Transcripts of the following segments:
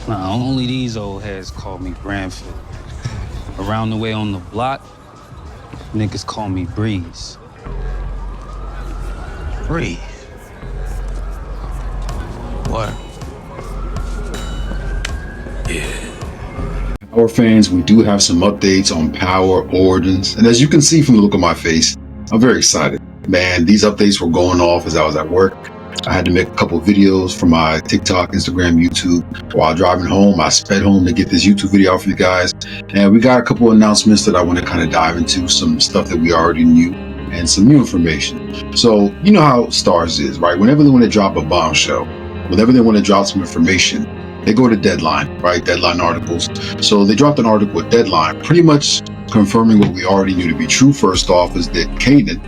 Nah, only these old heads call me Branfield. Around the way on the block, niggas call me Breeze. Breeze? What? Yeah. Power fans, we do have some updates on Power Origins, and as you can see from the look on my face, I'm very excited. Man, these updates were going off as I was at work. I had to make a couple of videos for my TikTok, Instagram, YouTube. While driving home, I sped home to get this YouTube video out for you guys. And we got a couple of announcements that I want to kind of dive into, some stuff that we already knew and some new information. So, you know how STARZ is, right? Whenever they want to drop a bombshell, whenever they want to drop some information, they go to Deadline, right? Deadline articles. So they dropped an article with Deadline, pretty much confirming what we already knew to be true. First off is that Kanan,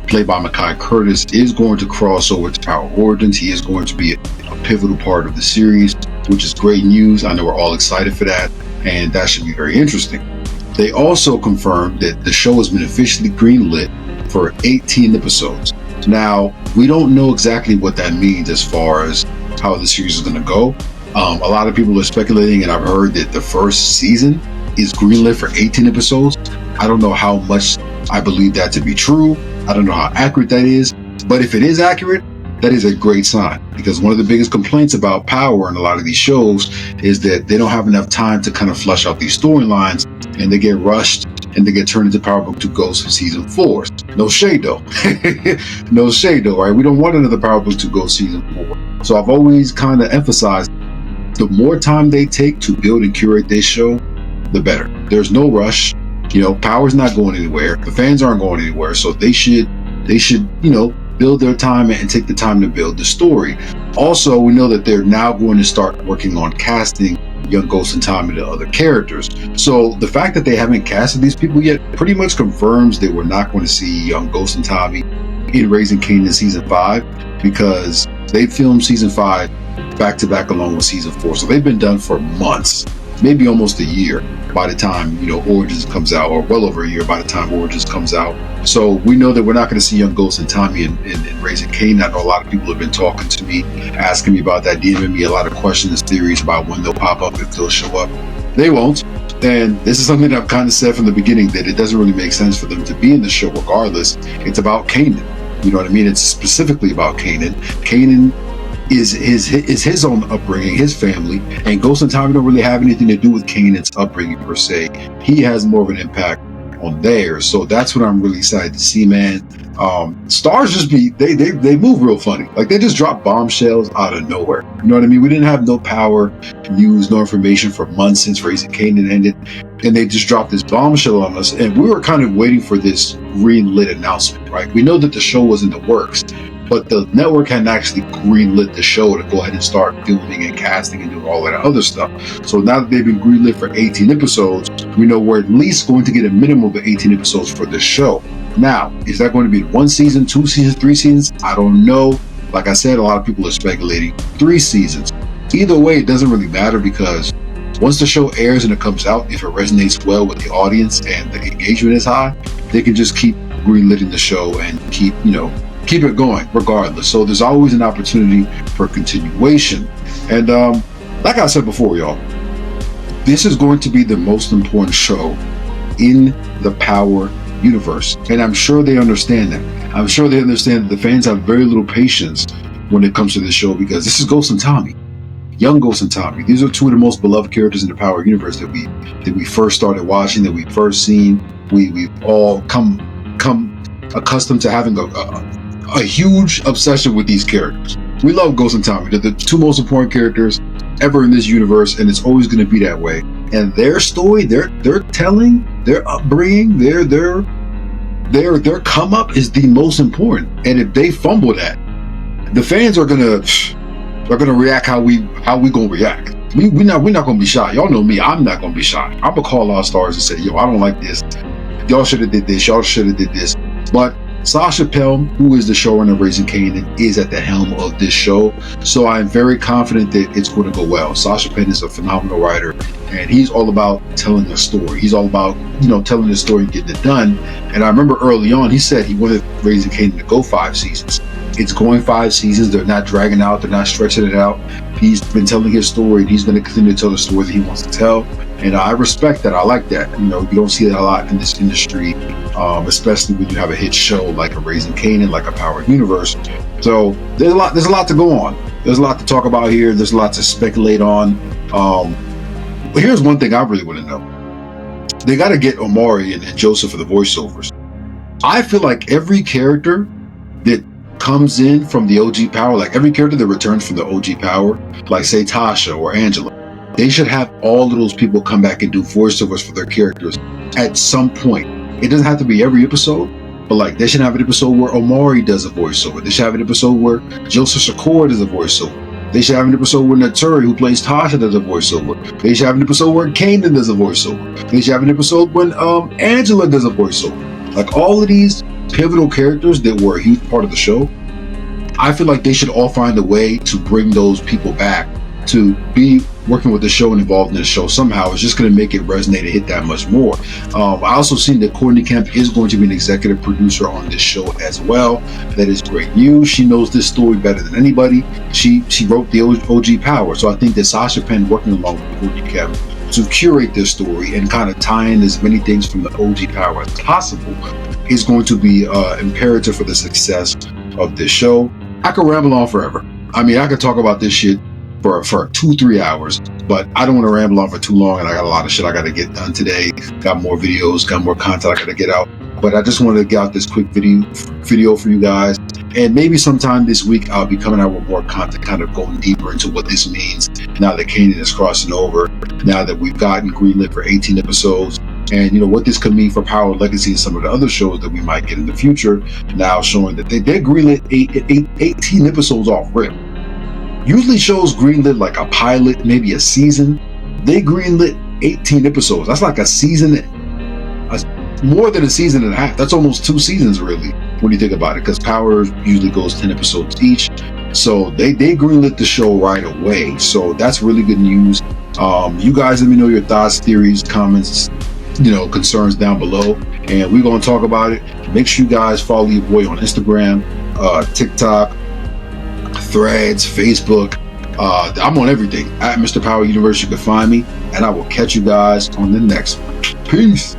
played by Makai Curtis, is going to cross over to Power Origins. He is going to be a pivotal part of the series, which is great news. I know we're all excited for that, and that should be very interesting. They also confirmed that the show has been officially greenlit for 18 episodes. Now, we don't know exactly what that means as far as how the series is going to go. A lot of people are speculating, and I've heard that the first season is greenlit for 18 episodes. I don't know how much I believe that to be true. I don't know how accurate that is, but if it is accurate, that is a great sign, because one of the biggest complaints about Power and a lot of these shows is that they don't have enough time to kind of flush out these storylines, and they get rushed and they get turned into Power Book 2 Ghosts in season 4. No shade though. No shade though, right? We don't want another Power Book 2 Ghosts season 4. So I've always kind of emphasized the more time they take to build and curate this show, the better. There's no rush. You know, Power's not going anywhere. The fans aren't going anywhere. So they should, you know, build their time and take the time to build the story. Also, we know that they're now going to start working on casting young Ghost and Tommy to other characters. So the fact that they haven't casted these people yet pretty much confirms that we're not going to see young Ghost and Tommy in Raising Kanan season 5, because they filmed season 5 back to back along with season 4. So they've been done for months, maybe almost a year by the time, you know, Origins comes out, or well over a year by the time Origins comes out. So we know that we're not going to see young Ghost and Tommy in Raising Kanan. I know a lot of people have been talking to me, asking me about that, DMing me a lot of questions, theories about when they'll pop up, if they'll show up. They won't. And this is something that I've kind of said from the beginning, that it doesn't really make sense for them to be in the show regardless. It's about Kanan. You know what I mean? It's specifically about Kanan. Kanan is his own upbringing, his family, and Ghost and Tommy don't really have anything to do with Kanan's upbringing per se. He has more of an impact on theirs, so that's what I'm really excited to see, man. STARZ just they move real funny. Like, they just drop bombshells out of nowhere. You know what I mean? We didn't have no Power news, no information for months since Raising Kanan ended, and they just dropped this bombshell on us, and we were kind of waiting for this greenlit announcement, right? We know that the show was in the works, but the network hadn't actually greenlit the show to go ahead and start filming and casting and doing all that other stuff. So now that they've been greenlit for 18 episodes, we know we're at least going to get a minimum of 18 episodes for this show. Now, is that going to be 1 season, 2 seasons, 3 seasons? I don't know. Like I said, a lot of people are speculating 3 seasons. Either way, it doesn't really matter, because once the show airs and it comes out, if it resonates well with the audience and the engagement is high, they can just keep greenlighting the show and keep it going regardless. So there's always an opportunity for continuation. And like I said before, y'all, this is going to be the most important show in the Power universe, and I'm sure they understand that. I'm sure they understand that the fans have very little patience when it comes to this show, because this is Ghost and Tommy, young Ghost and Tommy. These are 2 of the most beloved characters in the Power universe that we first started watching, that we first seen. We've all come accustomed to having a huge obsession with these characters. We love Ghost and Tommy. They're the 2 most important characters ever in this universe, and it's always going to be that way. And their story, they're telling, their upbringing, their come up is the most important. And if they fumble that, the fans are gonna react how we gonna react. We're not gonna be shocked. Y'all know me. I'm not gonna be shocked. I'm gonna call our STARZ and say, yo, I don't like this. Y'all should have did this. Y'all should have did this. But Sasha Pelham, who is the showrunner of Raising Kanan, is at the helm of this show. So I'm very confident that it's going to go well. Sasha Pelham is a phenomenal writer, and he's all about telling a story. He's all about, you know, telling the story and getting it done. And I remember early on, he said he wanted Raising Kanan to go 5 seasons. It's going 5 seasons. They're not dragging out. They're not stretching it out. He's been telling his story, and he's going to continue to tell the story that he wants to tell. And I respect that. I like that. You know, you don't see that a lot in this industry, especially when you have a hit show like a Raising Kanan, like a Power Universe. So there's a lot to go on. There's a lot to talk about here. There's a lot to speculate on. But here's one thing I really want to know. They got to get Omari and Joseph for the voiceovers. I feel like every character that comes in from the OG Power, like every character that returns from the OG Power, like say Tasha or Angela, they should have all of those people come back and do voiceovers for their characters at some point. It doesn't have to be every episode, but like they should have an episode where Omari does a voiceover. They should have an episode where Joseph Shakur does a voiceover. They should have an episode where Naturi, who plays Tasha, does a voiceover. They should have an episode where Kanan does a voiceover. They should have an episode when Angela does a voiceover. Like all of these pivotal characters that were a huge part of the show, I feel like they should all find a way to bring those people back to be working with the show and involved in the show somehow. It's just going to make it resonate and hit that much more. I also seen that Courtney Kemp is going to be an executive producer on this show as well. That is great news. She knows this story better than anybody. She wrote the OG Power, so I think that Sasha Penn working along with Courtney Kemp to curate this story and kind of tie in as many things from the OG Power as possible is going to be imperative for the success of this show. I could ramble on forever. I mean, I could talk about this shit for 2-3 hours, but I don't want to ramble on for too long, and I got a lot of shit I got to get done today. Got more videos, got more content I got to get out, but I just wanted to get out this quick video for you guys, and maybe sometime this week I'll be coming out with more content, kind of going deeper into what this means now that Kanan is crossing over, now that we've gotten greenlit for 18 episodes, and you know what this could mean for Power Legacy and some of the other shows that we might get in the future, now showing that they did greenlit 18 episodes off rip. Usually shows greenlit like a pilot, maybe a season. They greenlit 18 episodes. That's like a season, more than a season and a half. That's almost 2 seasons really, when you think about it, because Power usually goes 10 episodes each. So they greenlit the show right away. So that's really good news. You guys let me know your thoughts, theories, comments, concerns down below, and we're going to talk about it. Make sure you guys follow your boy on Instagram, TikTok, Threads, Facebook. I'm on everything at Mr. Power Universe. You can find me, and I will catch you guys on the next one. Peace.